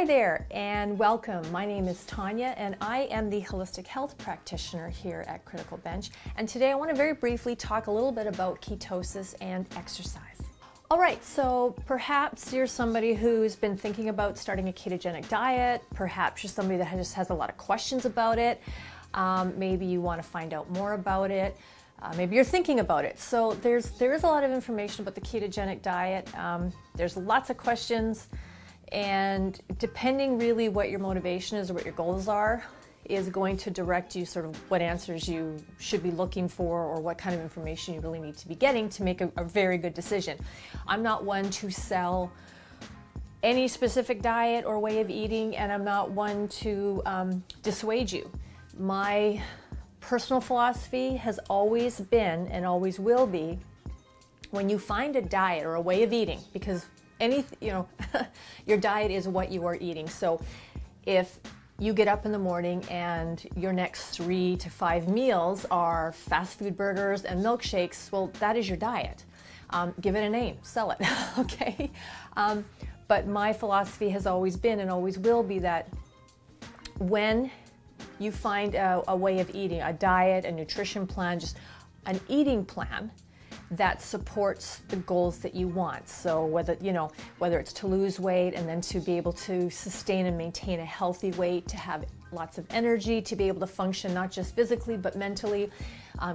Hi there and welcome. My name is Tonya and I am the holistic health practitioner here at Critical Bench. And today I want to very briefly talk a little bit about ketosis and exercise. All right, so perhaps you're somebody who's been thinking about starting a ketogenic diet. Perhaps you're somebody that just has a lot of questions about it. Maybe you want to find out more about it. Maybe you're thinking about it. So there is a lot of information about the ketogenic diet. There's lots of questions. And depending really what your motivation is or what your goals are, is going to direct you sort of what answers you should be looking for or what kind of information you really need to be getting to make a very good decision. I'm not one to sell any specific diet or way of eating, and I'm not one to dissuade you. My personal philosophy has always been and always will be, when you find a diet or a way of eating, because your diet is what you are eating. So if you get up in the morning and your next 3 to 5 meals are fast food burgers and milkshakes, well, that is your diet. Give it a name, sell it, okay? But my philosophy has always been and always will be that when you find a way of eating, a diet, a nutrition plan, just an eating plan that supports the goals that you want. So whether it's to lose weight and then to be able to sustain and maintain a healthy weight, to have lots of energy, to be able to function not just physically but mentally,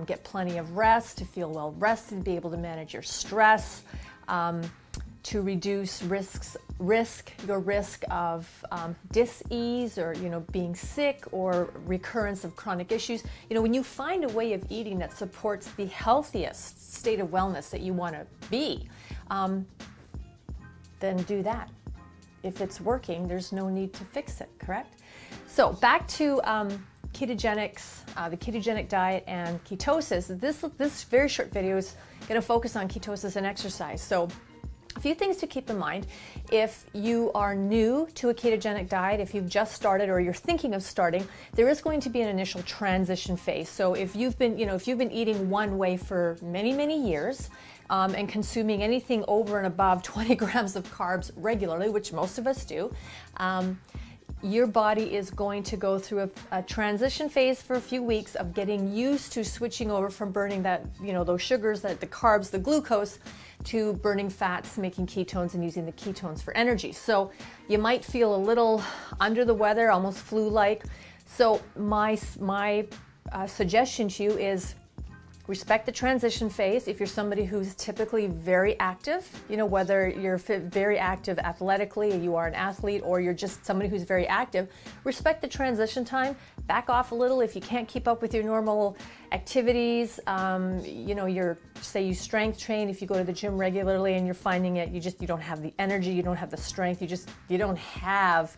get plenty of rest, to feel well rested, be able to manage your stress, to reduce your risk of dis-ease or being sick or recurrence of chronic issues. When you find a way of eating that supports the healthiest state of wellness that you want to be, then do that. If it's working, there's no need to fix it, correct? So back to ketogenics, the ketogenic diet and ketosis. This very short video is going to focus on ketosis and exercise. So a few things to keep in mind. If you are new to a ketogenic diet, if you've just started or you're thinking of starting, there is going to be an initial transition phase. So if you've been eating one way for many, many years, and consuming anything over and above 20 grams of carbs regularly, which most of us do, your body is going to go through a transition phase for a few weeks of getting used to switching over from burning those sugars, the carbs, the glucose, to burning fats, making ketones, and using the ketones for energy. So you might feel a little under the weather, almost flu-like. So my suggestion to you is respect the transition phase. If you're somebody who's typically very active, whether you're very active athletically, or you are an athlete, or you're just somebody who's very active, respect the transition time. Back off a little if you can't keep up with your normal activities. Say you strength train, if you go to the gym regularly and you're finding it, you don't have the energy, you don't have the strength, you don't have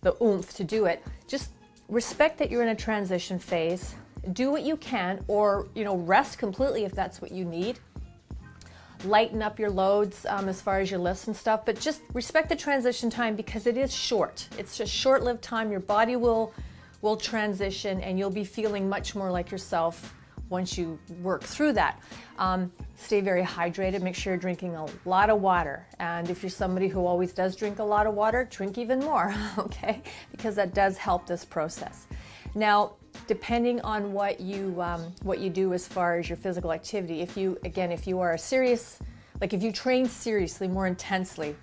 the oomph to do it. Just respect that you're in a transition phase. Do what you can, or rest completely if that's what you need. Lighten up your loads as far as your lifts and stuff, but just respect the transition time because it is short. It's just short-lived time. Your body will transition and you'll be feeling much more like yourself once you work through that. Stay very hydrated. Make sure you're drinking a lot of water. And if you're somebody who always does drink a lot of water, drink even more, okay? Because that does help this process. Now, depending on what you do as far as your physical activity, if you are if you train seriously, more intensely,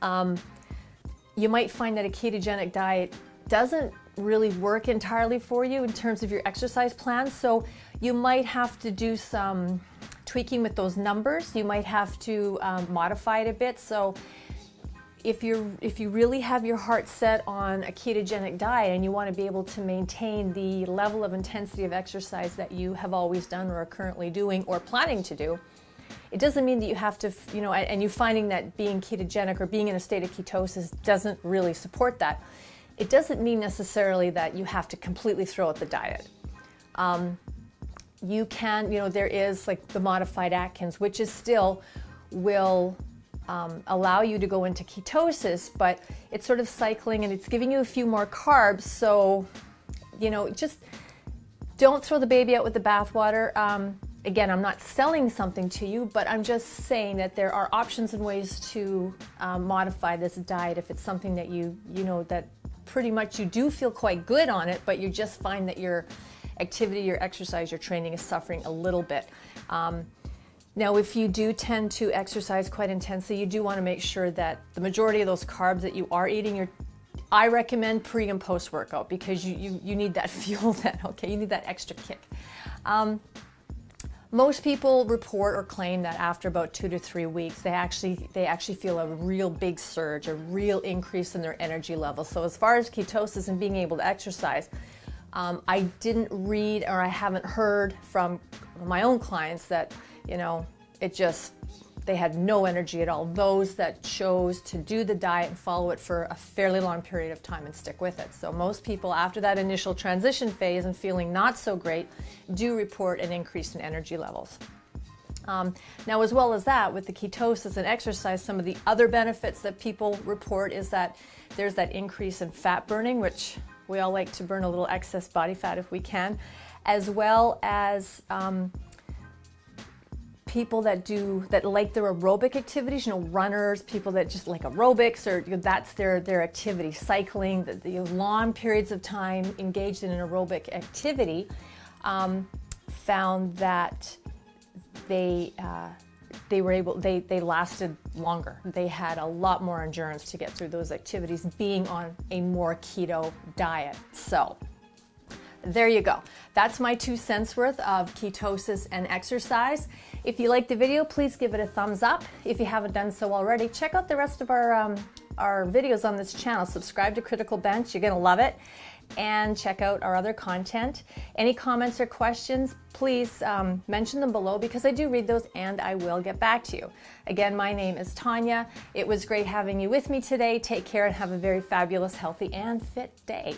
you might find that a ketogenic diet doesn't really work entirely for you in terms of your exercise plan. So you might have to do some tweaking with those numbers. You might have to modify it a bit. So if you really have your heart set on a ketogenic diet and you want to be able to maintain the level of intensity of exercise that you have always done or are currently doing or planning to do, it doesn't mean that you have to, and you finding that being ketogenic or being in a state of ketosis doesn't really support that. It doesn't mean necessarily that you have to completely throw out the diet. You can, there is like the modified Atkins, which is still will allow you to go into ketosis, but it's sort of cycling and it's giving you a few more carbs. So, just don't throw the baby out with the bathwater. again, I'm not selling something to you, but I'm just saying that there are options and ways to modify this diet if it's something that you know that pretty much you do feel quite good on it, but you just find that your activity, your exercise, your training is suffering a little bit. Now, if you do tend to exercise quite intensely, you do want to make sure that the majority of those carbs that you are eating, I recommend pre and post workout, because you need that fuel then, okay? You need that extra kick. Most people report or claim that after about 2 to 3 weeks, they actually feel a real big surge, a real increase in their energy level. So as far as ketosis and being able to exercise, I didn't read or I haven't heard from my own clients that, they had no energy at all. Those that chose to do the diet and follow it for a fairly long period of time and stick with it. So most people after that initial transition phase and feeling not so great do report an increase in energy levels. Now, as well as that, with the ketosis and exercise, some of the other benefits that people report is that there's that increase in fat burning, which we all like to burn a little excess body fat if we can, as well as people that like their aerobic activities, runners, people that just like aerobics, or that's their activity, cycling, the long periods of time engaged in an aerobic activity, found that they lasted longer. They had a lot more endurance to get through those activities being on a more keto diet. So there you go. That's my 2 cents worth of ketosis and exercise. If you liked the video, please give it a thumbs up. If you haven't done so already, check out the rest of our videos on this channel. Subscribe to Critical Bench, you're gonna love it. And check out our other content. Any comments or questions, please mention them below, because I do read those and I will get back to you. Again, my name is Tonya. It was great having you with me today. Take care and have a very fabulous, healthy, and fit day.